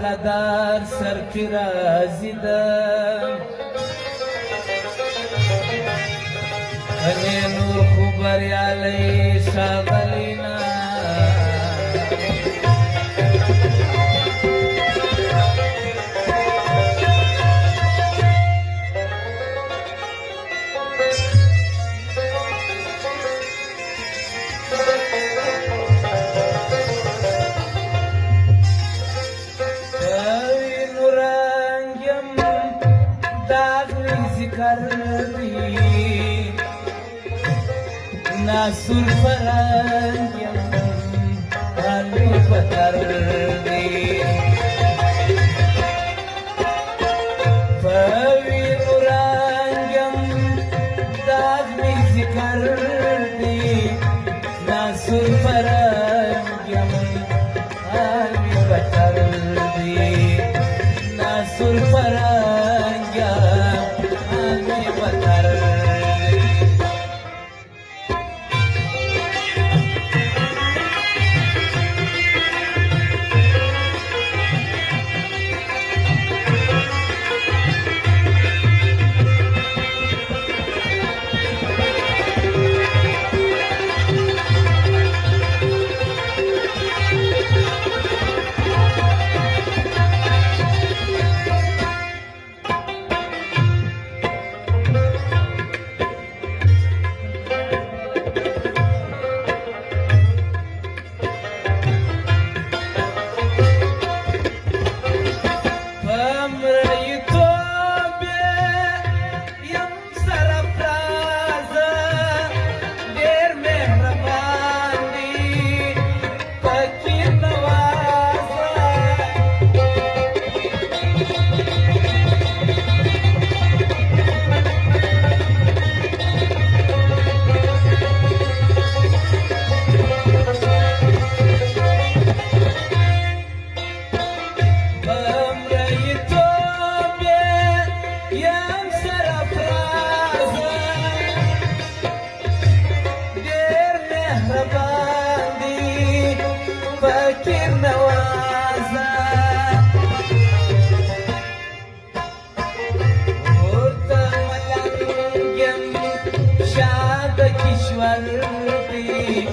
وفادار سرفرازی ده انې نور خو بریالی ښاغلینا ناسور فرنگیم حالی بطر دی فوی نورانگیم داغ می ذکر دی ناسور فرنگیم حالی بطر دی ناسور فرنگیم حالی بطر دی فکر نوازه ورته ملنګ یم شاه د کشور دی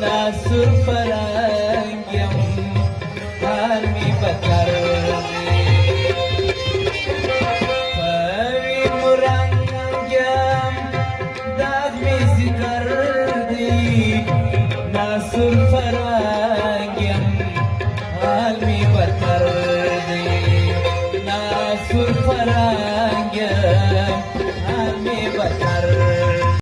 ناصر فرنګ یم حال می بکر دی فوی مرنګ یم داغ می ذکر دی ناصر فرنګ عالمی بطر دی ناصر فرنګ عالمی بطر